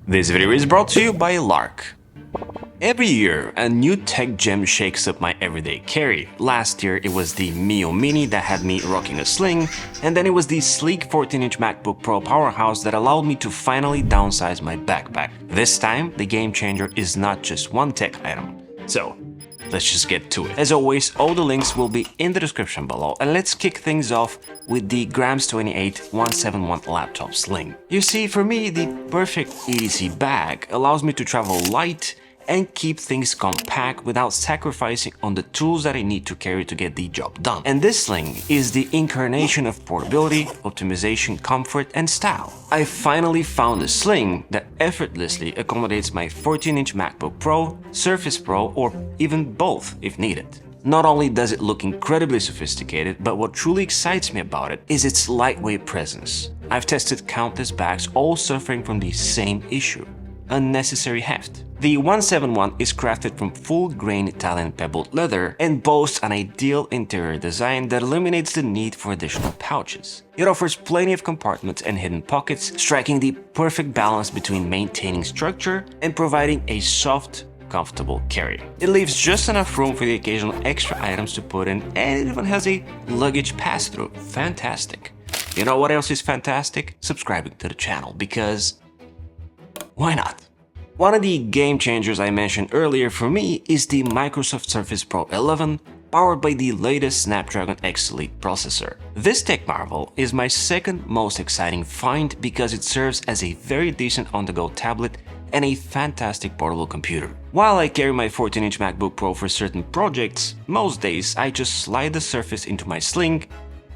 This video is brought to you by Lark. Every year, a new tech gem shakes up my everyday carry. Last year, it was the Mio Mini that had me rocking a Sling, and then it was the sleek 14-inch MacBook Pro powerhouse that allowed me to finally downsize my backpack. This time, the game changer is not just one tech item. So, let's just get to it. As always, all the links will be in the description below, and let's kick things off with the Grams 28 171 laptop Sling. You see, for me, the perfect EDC bag allows me to travel light and keep things compact without sacrificing on the tools that I need to carry to get the job done. And this Sling is the incarnation of portability, optimization, comfort, and style. I finally found a Sling that effortlessly accommodates my 14-inch MacBook Pro, Surface Pro, or even both if needed. Not only does it look incredibly sophisticated, but what truly excites me about it is its lightweight presence. I've tested countless bags all suffering from the same issue: unnecessary heft. The 171 is crafted from full-grain Italian pebbled leather and boasts an ideal interior design that eliminates the need for additional pouches. It offers plenty of compartments and hidden pockets, striking the perfect balance between maintaining structure and providing a soft, comfortable carry. It leaves just enough room for the occasional extra items to put in, and it even has a luggage pass-through. Fantastic. You know what else is fantastic? Subscribing to the channel, because why not? One of the game changers I mentioned earlier for me is the Microsoft Surface Pro 11, powered by the latest Snapdragon X Elite processor. This tech marvel is my second most exciting find because it serves as a very decent on-the-go tablet and a fantastic portable computer. While I carry my 14-inch MacBook Pro for certain projects, most days I just slide the Surface into my Sling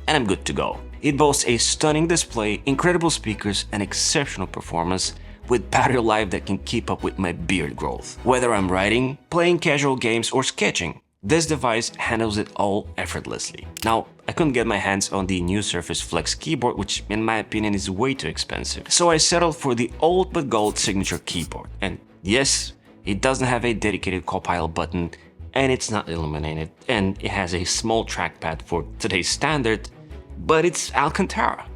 and I'm good to go. It boasts a stunning display, incredible speakers, and exceptional performance, with battery life that can keep up with my beard growth. Whether I'm writing, playing casual games, or sketching, this device handles it all effortlessly. Now, I couldn't get my hands on the new Surface Flex keyboard, which in my opinion is way too expensive, so I settled for the old but gold signature keyboard. And yes, it doesn't have a dedicated Copilot button, and it's not illuminated, and it has a small trackpad for today's standard, but it's Alcantara.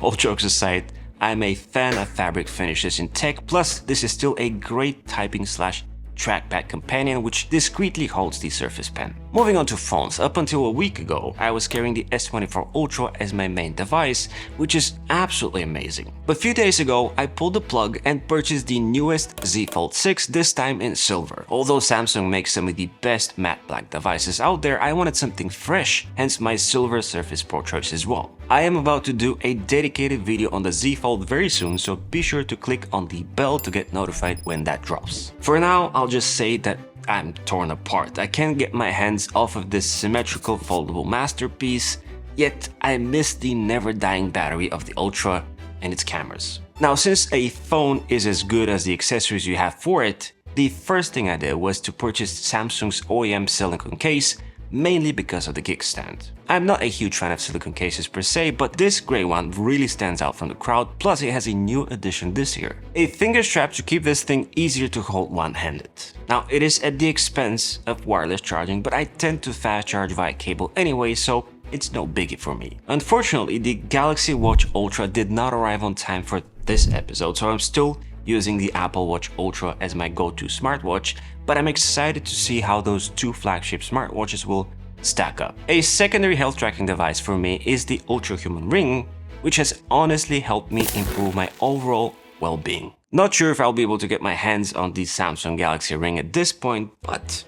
All jokes aside, I'm a fan of fabric finishes in tech, plus this is still a great typing / trackpad companion which discreetly holds the Surface Pen. Moving on to phones, up until a week ago, I was carrying the S24 Ultra as my main device, which is absolutely amazing. But a few days ago, I pulled the plug and purchased the newest Z Fold 6, this time in silver. Although Samsung makes some of the best matte black devices out there, I wanted something fresh, hence my silver Surface Pro choice as well. I am about to do a dedicated video on the Z Fold very soon, so be sure to click on the bell to get notified when that drops. For now, I'll just say that I'm torn apart. I can't get my hands off of this symmetrical foldable masterpiece, yet I miss the never-dying battery of the Ultra and its cameras. Now, since a phone is as good as the accessories you have for it, the first thing I did was to purchase Samsung's OEM silicone case, mainly because of the kickstand. I'm not a huge fan of silicone cases per se, but this grey one really stands out from the crowd, plus it has a new addition this year: a finger strap to keep this thing easier to hold one-handed. Now, it is at the expense of wireless charging, but I tend to fast charge via cable anyway, so it's no biggie for me. Unfortunately, the Galaxy Watch Ultra did not arrive on time for this episode, so I'm still using the Apple Watch Ultra as my go-to smartwatch, but I'm excited to see how those two flagship smartwatches will stack up. A secondary health tracking device for me is the Ultra Human Ring, which has honestly helped me improve my overall well-being. Not sure if I'll be able to get my hands on the Samsung Galaxy Ring at this point, but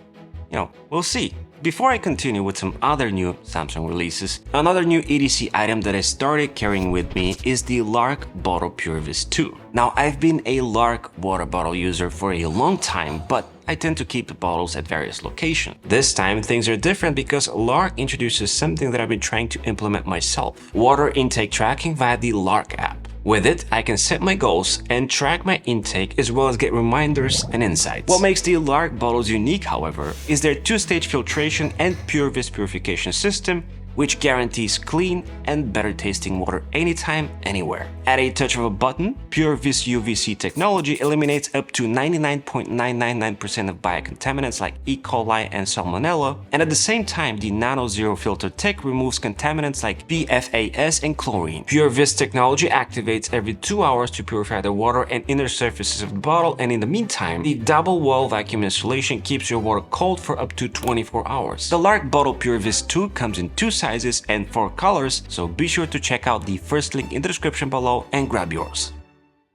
we'll see. Before I continue with some other new Samsung releases, another new EDC item that I started carrying with me is the Lark Bottle Purvis 2. Now, I've been a Lark water bottle user for a long time, but I tend to keep the bottles at various locations. This time, things are different because Lark introduces something that I've been trying to implement myself: water intake tracking via the Lark app. With it, I can set my goals and track my intake as well as get reminders and insights. What makes the Lark bottles unique, however, is their two-stage filtration and Purvis purification system, which guarantees clean and better tasting water anytime, anywhere. At a touch of a button, PureVis UVC technology eliminates up to 99.999% of biocontaminants like E. coli and Salmonella, and at the same time, the Nano Zero filter tech removes contaminants like PFAS and chlorine. PureVis technology activates every 2 hours to purify the water and inner surfaces of the bottle, and in the meantime, the double wall vacuum installation keeps your water cold for up to 24 hours. The Lark Bottle PureVis 2 comes in 2 sizes and 4 colors, so be sure to check out the first link in the description below and grab yours.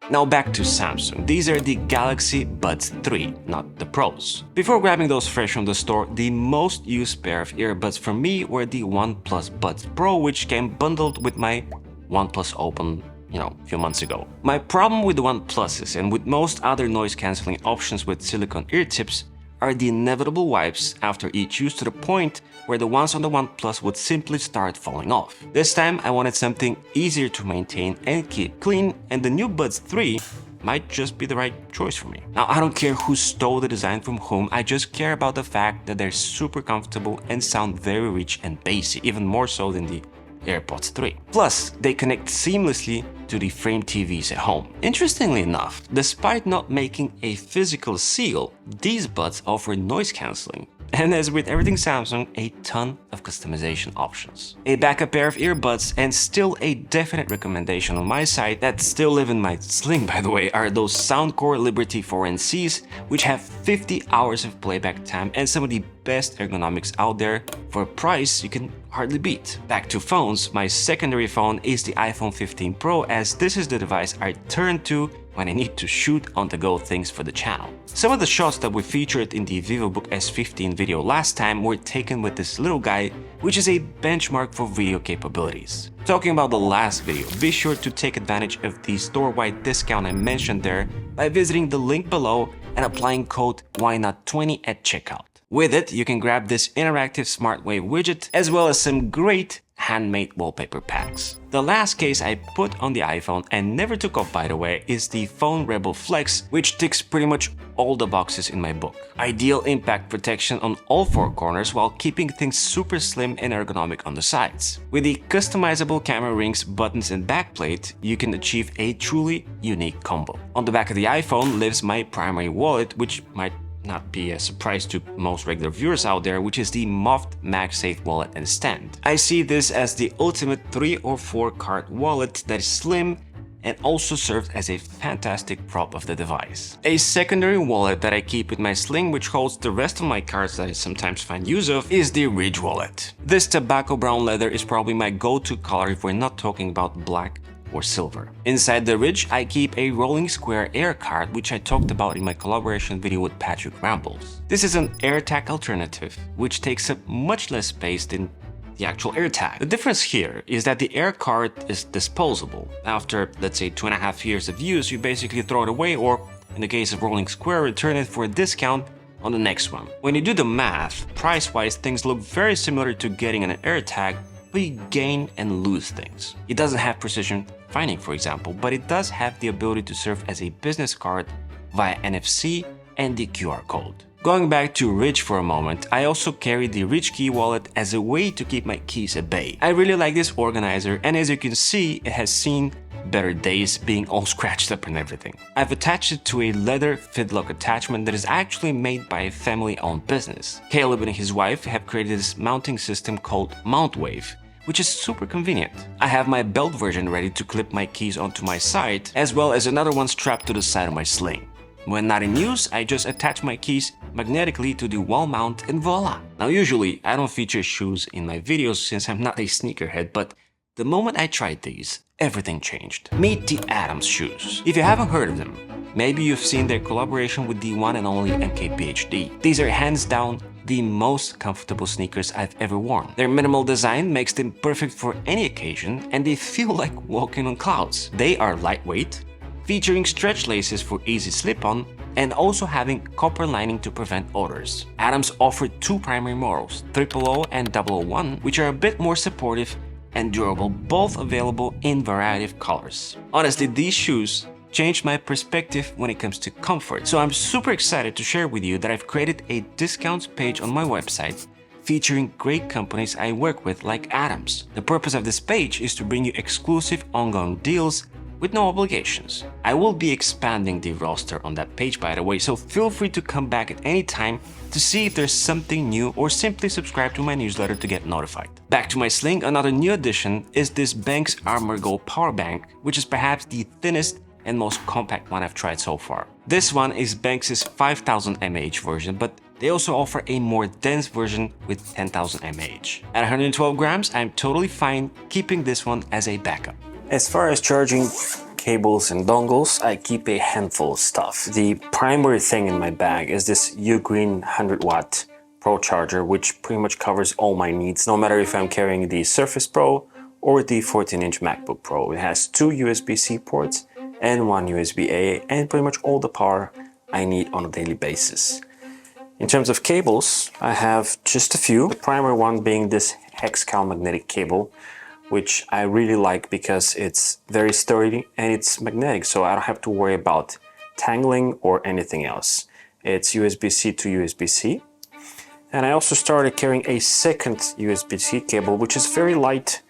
Now back to Samsung. These are the Galaxy Buds 3, not the Pros. Before grabbing those fresh from the store, the most used pair of earbuds for me were the OnePlus Buds Pro, which came bundled with my OnePlus Open, a few months ago. My problem with the OnePluses and with most other noise cancelling options with silicone ear tips are the inevitable wipes after each use, to the point where the ones on the OnePlus would simply start falling off. This time I wanted something easier to maintain and keep clean, and the new Buds 3 might just be the right choice for me. Now, I don't care who stole the design from whom, I just care about the fact that they're super comfortable and sound very rich and bassy, even more so than the AirPods 3. Plus, they connect seamlessly to the frame TVs at home. Interestingly enough, despite not making a physical seal, these buds offer noise cancelling, and as with everything Samsung, a ton of customization options. A backup pair of earbuds, and still a definite recommendation on my side that still live in my Sling, by the way, are those Soundcore Liberty 4NCs, which have 50 hours of playback time and some of the best ergonomics out there for a price you can hardly beat. Back to phones, my secondary phone is the iPhone 15 Pro, as this is the device I turn to when I need to shoot on-the-go things for the channel. Some of the shots that we featured in the VivoBook S15 video last time were taken with this little guy, which is a benchmark for video capabilities. Talking about the last video, be sure to take advantage of the store-wide discount I mentioned there by visiting the link below and applying code WHYNOT20 at checkout. With it, you can grab this interactive smart wave widget, as well as some great handmade wallpaper packs. The last case I put on the iPhone and never took off, by the way, is the Phone Rebel Flex, which ticks pretty much all the boxes in my book. Ideal impact protection on all 4 corners while keeping things super slim and ergonomic on the sides. With the customizable camera rings, buttons and backplate, you can achieve a truly unique combo. On the back of the iPhone lives my primary wallet, which might not be a surprise to most regular viewers out there, which is the muffed MagSafe wallet and stand. I see this as the ultimate 3 or 4 card wallet that is slim and also serves as a fantastic prop of the device. A secondary wallet that I keep with my Sling, which holds the rest of my cards that I sometimes find use of, is the Ridge wallet. This tobacco brown leather is probably my go-to color if we're not talking about black or silver. Inside the Ridge, I keep a rolling square air card, which I talked about in my collaboration video with Patrick Rambles. This is an AirTag alternative, which takes up much less space than the actual AirTag. The difference here is that the air card is disposable. After, let's say, 2.5 years of use, you basically throw it away, or in the case of rolling square, return it for a discount on the next one. When you do the math, price-wise, things look very similar to getting an AirTag, but you gain and lose things. It doesn't have precision finding, for example, but it does have the ability to serve as a business card via NFC and the QR code. Going back to Ridge for a moment, I also carry the Ridge key wallet as a way to keep my keys at bay. I really like this organizer, and as you can see, it has seen better days, being all scratched up and everything. I've attached it to a leather fidlock attachment that is actually made by a family-owned business. Caleb and his wife have created this mounting system called MountWave, which is super convenient. I have my belt version ready to clip my keys onto my side, as well as another one strapped to the side of my Sling. When not in use, I just attach my keys magnetically to the wall mount and voila! Now usually, I don't feature shoes in my videos since I'm not a sneakerhead, but the moment I tried these, everything changed. Meet the Adams shoes. If you haven't heard of them, maybe you've seen their collaboration with the one and only MKBHD. These are hands down the most comfortable sneakers I've ever worn. Their minimal design makes them perfect for any occasion, and they feel like walking on clouds. They are lightweight, featuring stretch laces for easy slip-on, and also having copper lining to prevent odors. Adams offered 2 primary models, 000 and 001, which are a bit more supportive and durable, both available in a variety of colors. Honestly, these shoes changed my perspective when it comes to comfort. So I'm super excited to share with you that I've created a discounts page on my website featuring great companies I work with like Adams. The purpose of this page is to bring you exclusive ongoing deals with no obligations. I will be expanding the roster on that page, by the way, so feel free to come back at any time to see if there's something new, or simply subscribe to my newsletter to get notified. Back to my Sling, another new addition is this Banks Armor Go power bank, which is perhaps the thinnest and most compact one I've tried so far. This one is Banks' 5000 mAh version, but they also offer a more dense version with 10,000 mAh. At 112 grams, I'm totally fine keeping this one as a backup. As far as charging cables and dongles, I keep a handful of stuff. The primary thing in my bag is this Ugreen 100-watt Pro charger, which pretty much covers all my needs, no matter if I'm carrying the Surface Pro or the 14-inch MacBook Pro. It has 2 USB-C ports and 1 USB-A, and pretty much all the power I need on a daily basis. In terms of cables, I have just a few, the primary one being this Hexcal magnetic cable, which I really like because it's very sturdy and it's magnetic, so I don't have to worry about tangling or anything else. It's USB-C to USB-C. And I also started carrying a second USB-C cable, which is very light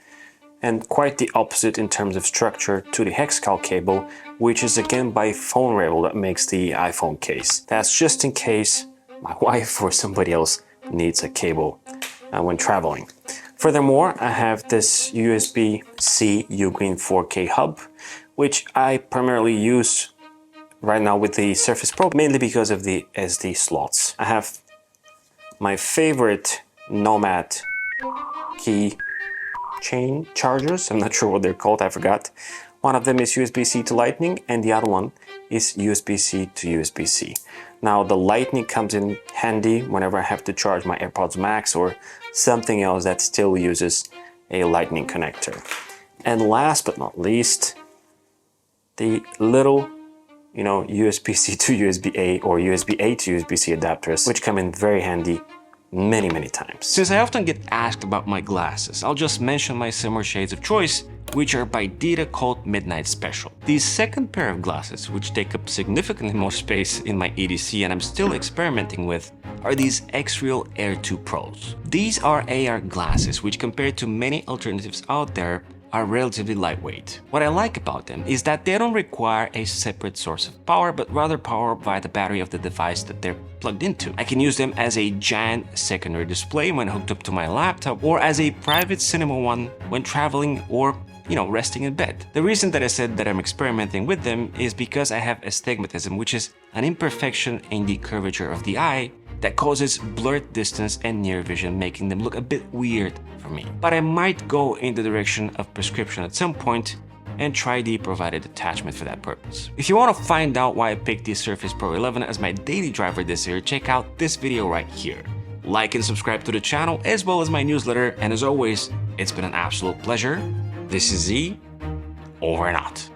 and quite the opposite in terms of structure to the Hexcal cable, which is again by Phone Rebel that makes the iPhone case. That's just in case my wife or somebody else needs a cable when traveling. Furthermore, I have this USB-C Ugreen 4K hub, which I primarily use right now with the Surface Pro, mainly because of the SD slots. I have my favorite Nomad key chain chargers. I'm not sure what they're called, I forgot. One of them is USB-C to Lightning and the other one is USB-C to USB-C. Now the Lightning comes in handy whenever I have to charge my AirPods Max or something else that still uses a Lightning connector. And last but not least, the little, USB-C to USB-A or USB-A to USB-C adapters, which come in very handy many times. Since I often get asked about my glasses, I'll just mention my summer shades of choice, which are by Dita called Midnight Special. The second pair of glasses, which take up significantly more space in my EDC and I'm still experimenting with, are these X-Real Air 2 Pros. These are AR glasses, which compared to many alternatives out there, are relatively lightweight. What I like about them is that they don't require a separate source of power, but rather power via the battery of the device that they're plugged into. I can use them as a giant secondary display when hooked up to my laptop, or as a private cinema one when traveling or resting in bed. The reason that I said that I'm experimenting with them is because I have astigmatism, which is an imperfection in the curvature of the eye that causes blurred distance and near vision, making them look a bit weird for me. But I might go in the direction of prescription at some point and try the provided attachment for that purpose. If you want to find out why I picked the Surface Pro 11 as my daily driver this year, check out this video right here. Like and subscribe to the channel as well as my newsletter, and as always, it's been an absolute pleasure. This is Z, over and out.